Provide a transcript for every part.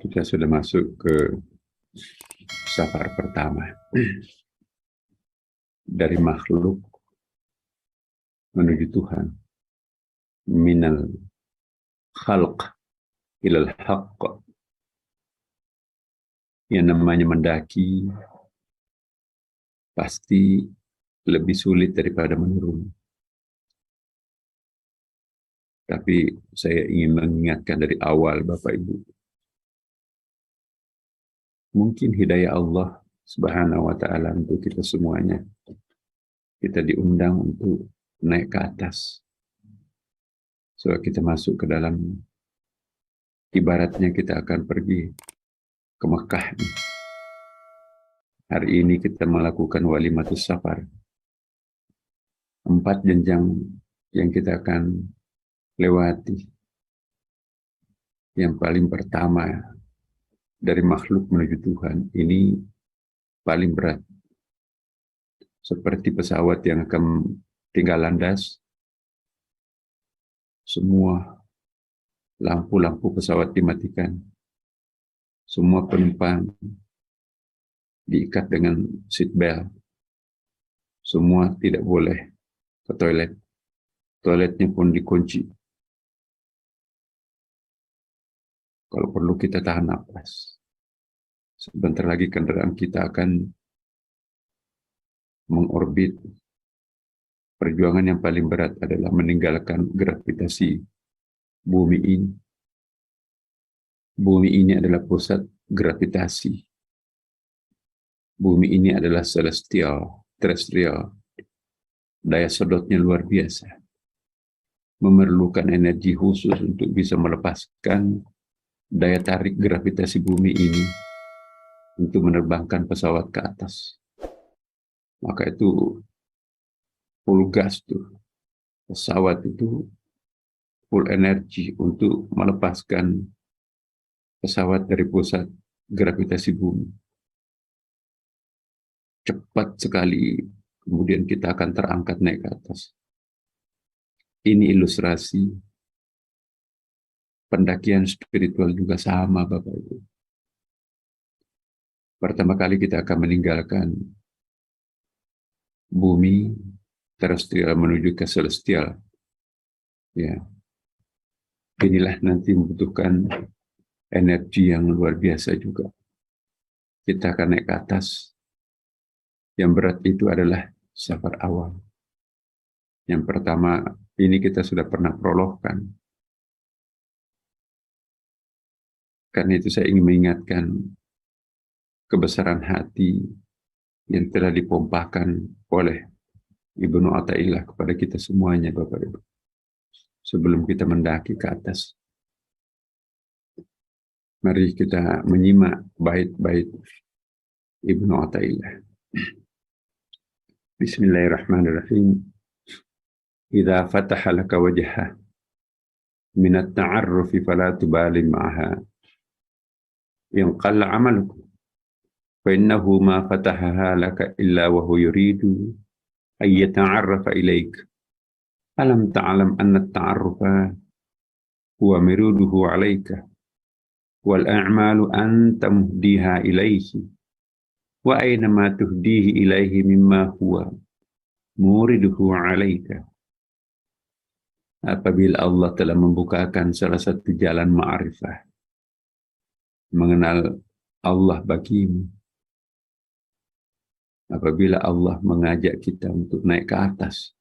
Kita sudah masuk ke safar pertama dari makhluk menuju Tuhan, minal khalq ilal haqq. Yang namanya mendaki pasti lebih sulit daripada menurun. Tapi saya ingin mengingatkan dari awal, Bapak Ibu, mungkin hidayah Allah Subhanahu wa Ta'ala untuk kita semuanya. Kita diundang untuk naik ke atas. So kita masuk ke dalam, ibaratnya kita akan pergi ke Mekah. Hari ini kita melakukan walimatus safar. 4 jenjang yang kita akan lewati. Yang paling pertama dari makhluk menuju Tuhan ini paling berat. Seperti pesawat yang akan tinggal landas, semua lampu-lampu pesawat dimatikan. Semua penumpang diikat dengan seat belt. Semua tidak boleh ke toilet. Toiletnya pun dikunci. Kalau perlu kita tahan napas. Sebentar lagi kendaraan kita akan mengorbit. Perjuangan yang paling berat adalah meninggalkan gravitasi bumi ini. Bumi ini adalah pusat gravitasi. Bumi ini adalah celestial, terrestrial. Daya sedotnya luar biasa. Memerlukan energi khusus untuk bisa melepaskan daya tarik gravitasi bumi ini untuk menerbangkan pesawat ke atas. Maka itu full gas tuh. Pesawat itu full energi untuk melepaskan pesawat dari pusat gravitasi bumi. Cepat sekali, kemudian kita akan terangkat naik ke atas. Ini ilustrasi pendakian spiritual juga sama, Bapak Ibu. Pertama kali kita akan meninggalkan bumi terrestrial menuju ke celestial. Ya. Inilah nanti membutuhkan energi yang luar biasa juga. Kita akan naik ke atas. Yang berat itu adalah safar awal. Yang pertama, ini kita sudah pernah prologkan. Karena itu saya ingin mengingatkan kebesaran hati yang telah dipompahkan oleh Ibnu Athaillah kepada kita semuanya, Bapak Ibu. Sebelum kita mendaki ke atas, mari kita menyimak bait-bait Ibnu Athaillah. Bismillahirrahmanirrahim. Idza fataha laka wajha min at-ta'arrufi fala tubali ma'aha. In qalla 'amaluka fa innahu ma fatahaha laka illa wa huwa yuridu ay yata'arrafa ilaik. Alam ta'lam anna at-ta'arrufa huwa miruduhu 'alaika wal a'malu anta muhdiha ilaihi wa aina ma tuhdihi ilaihi mimma huwa muriduhu 'alaika. Apabila Allah telah membukakan salah satu jalan ma'rifah, mengenal Allah bagimu, apabila Allah mengajak kita untuk naik ke atas,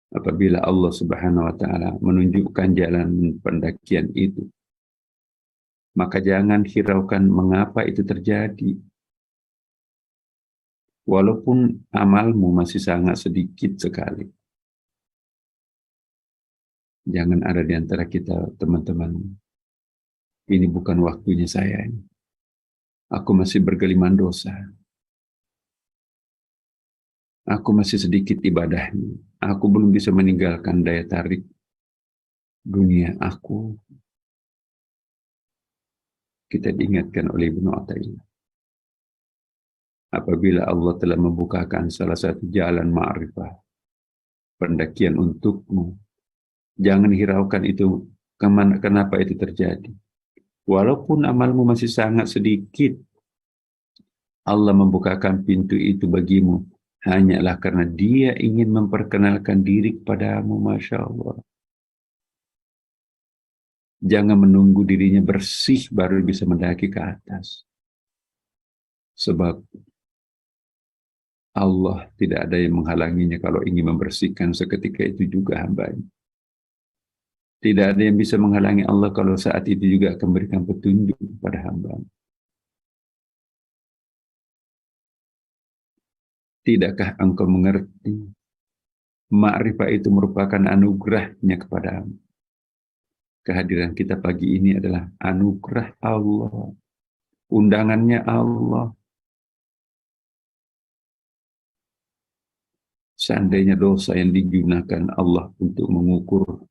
apabila Allah Subhanahu wa Ta'ala menunjukkan jalan pendakian itu, maka jangan hiraukan mengapa itu terjadi. Walaupun amalmu masih sangat sedikit sekali. Jangan ada di antara kita, teman-teman, ini bukan waktunya saya. Aku masih bergeliman dosa. Aku masih sedikit ibadahnya. Aku belum bisa meninggalkan daya tarik dunia aku. Kita diingatkan oleh Ibnu Athaillah. Apabila Allah telah membukakan salah satu jalan ma'rifah, pendakian untukmu, jangan hiraukan itu, kenapa itu terjadi. Walaupun amalmu masih sangat sedikit, Allah membukakan pintu itu bagimu. Hanyalah karena Dia ingin memperkenalkan diri kepadamu, Masya Allah. Jangan menunggu dirinya bersih baru bisa mendaki ke atas. Sebab Allah tidak ada yang menghalanginya kalau ingin membersihkan seketika itu juga hambanya. Tidak ada yang bisa menghalangi Allah kalau saat itu juga akan memberikan petunjuk kepada hamba. Tidakkah engkau mengerti? Ma'rifah itu merupakan anugerahnya kepadamu. Kehadiran kita pagi ini adalah anugerah Allah. Undangannya Allah. Seandainya dosa yang digunakan Allah untuk mengukur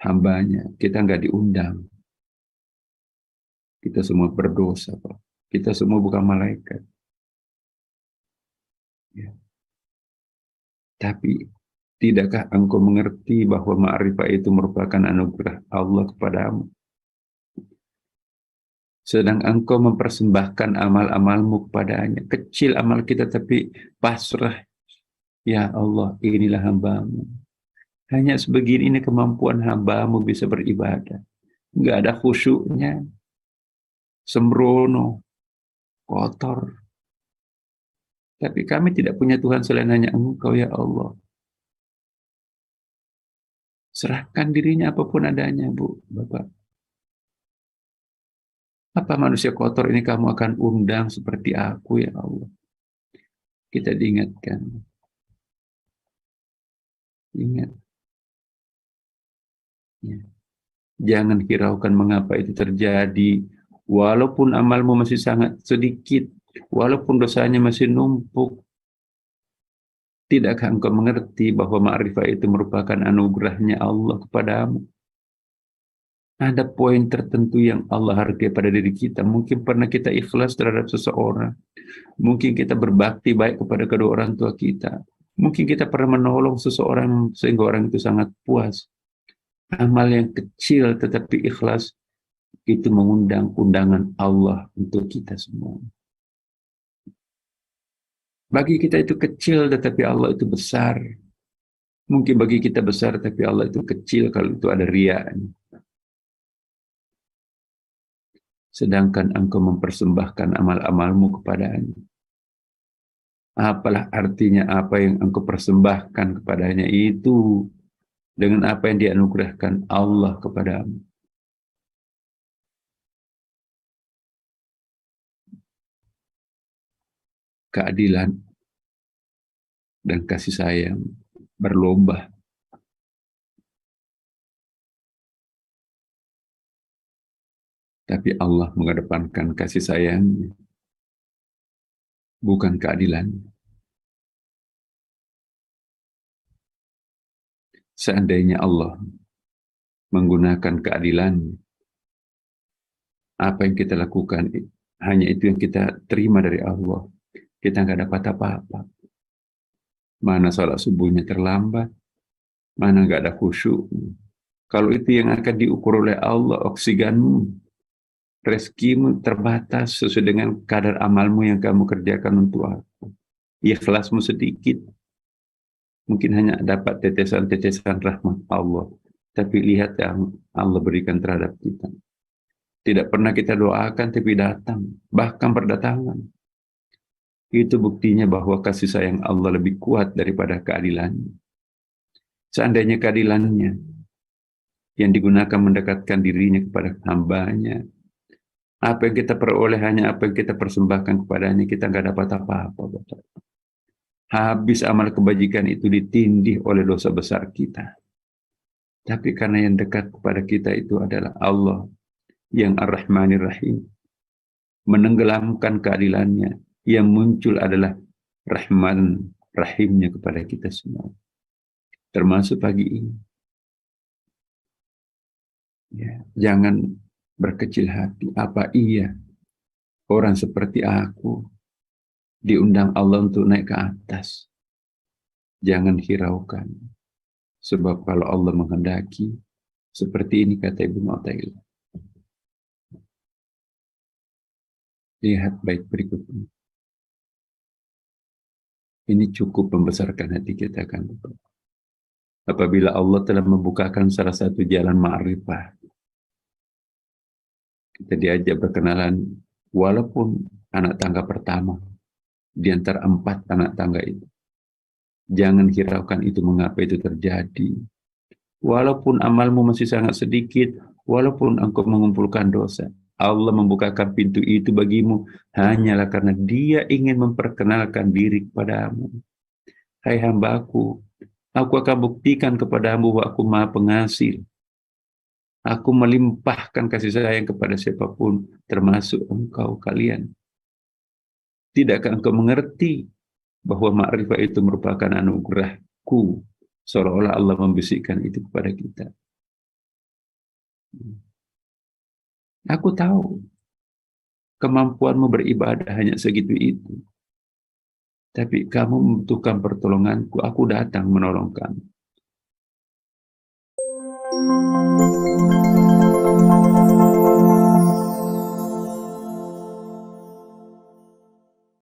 hambanya, kita nggak diundang. Kita semua berdosa, Pak. Kita semua bukan malaikat. Ya. Tapi, tidakkah engkau mengerti bahwa ma'rifah itu merupakan anugerah Allah kepadamu? Sedang engkau mempersembahkan amal-amalmu kepadanya. Kecil amal kita tapi pasrah. Ya Allah, inilah hamba-Mu. Hanya sebegini ini kemampuan hamba-Mu bisa beribadah. Enggak ada khusyuknya. Sembrono. Kotor. Tapi kami tidak punya Tuhan selain hanya Engkau, ya Allah. Serahkan dirinya apapun adanya, Bu, Bapak. Apa manusia kotor ini kamu akan undang seperti aku, ya Allah. Kita diingatkan. Ingat. Ya. Jangan hiraukan mengapa itu terjadi. Walaupun amalmu masih sangat sedikit. Walaupun dosanya masih numpuk. Tidakkah engkau mengerti bahwa ma'rifah itu merupakan anugerahnya Allah kepadamu? Ada poin tertentu yang Allah hargai pada diri kita. Mungkin pernah kita ikhlas terhadap seseorang. Mungkin kita berbakti baik kepada kedua orang tua kita. Mungkin kita pernah menolong seseorang sehingga orang itu sangat puas. Amal yang kecil tetapi ikhlas itu mengundang undangan Allah untuk kita semua. Bagi kita itu kecil tetapi Allah itu besar. Mungkin bagi kita besar tapi Allah itu kecil kalau itu ada riya. Sedangkan engkau mempersembahkan amal-amalmu kepadanya. Apalah artinya apa yang engkau persembahkan kepadanya itu dengan apa yang dianugerahkan Allah kepadamu. Keadilan dan kasih sayang berlomba. Tapi Allah mengedepankan kasih sayangnya, bukan keadilan. Seandainya Allah menggunakan keadilan, apa yang kita lakukan hanya itu yang kita terima dari Allah. Kita nggak dapat apa-apa. Mana salat subuhnya terlambat, mana nggak ada khusyuk. Kalau itu yang akan diukur oleh Allah, oksigenmu, rezekimu terbatas sesuai dengan kadar amalmu yang kamu kerjakan untuk aku. Ikhlasmu sedikit, mungkin hanya dapat tetesan-tetesan rahmat Allah. Tapi lihat yang Allah berikan terhadap kita. Tidak pernah kita doakan, tapi datang. Bahkan berdatangan. Itu buktinya bahwa kasih sayang Allah lebih kuat daripada keadilannya. Seandainya keadilannya yang digunakan mendekatkan dirinya kepada hambanya, apa yang kita peroleh hanya apa yang kita persembahkan kepadanya, kita nggak dapat apa-apa. Habis amal kebajikan itu ditindih oleh dosa besar kita. Tapi karena yang dekat kepada kita itu adalah Allah yang Ar-Rahmanir Rahim, menenggelamkan keadilannya, yang muncul adalah Rahman Rahimnya kepada kita semua. Termasuk pagi ini. Ya, jangan berkecil hati. Apa iya orang seperti aku diundang Allah untuk naik ke atas? Jangan hiraukan. Sebab kalau Allah menghendaki, seperti ini kata Ibnu Athaillah, Lihat bait berikutnya. Ini cukup membesarkan hati kita kan. Apabila Allah telah membukakan salah satu jalan ma'rifah, kita diajak berkenalan walaupun anak tangga pertama di antara 4 anak tangga itu. Jangan hiraukan itu mengapa itu terjadi. Walaupun amalmu masih sangat sedikit, walaupun engkau mengumpulkan dosa, Allah membukakan pintu itu bagimu hanyalah karena Dia ingin memperkenalkan diri kepadamu. Hai hambaku, aku akan buktikan kepadamu bahwa aku Maha Pengasih. Aku melimpahkan kasih sayang kepada siapapun, termasuk engkau kalian. Tidakkah engkau mengerti bahwa makrifat itu merupakan anugerahku? Seolah-olah Allah membisikkan itu kepada kita. Aku tahu kemampuanmu beribadah hanya segitu itu. Tapi kamu membutuhkan pertolonganku, aku datang menolong kamu.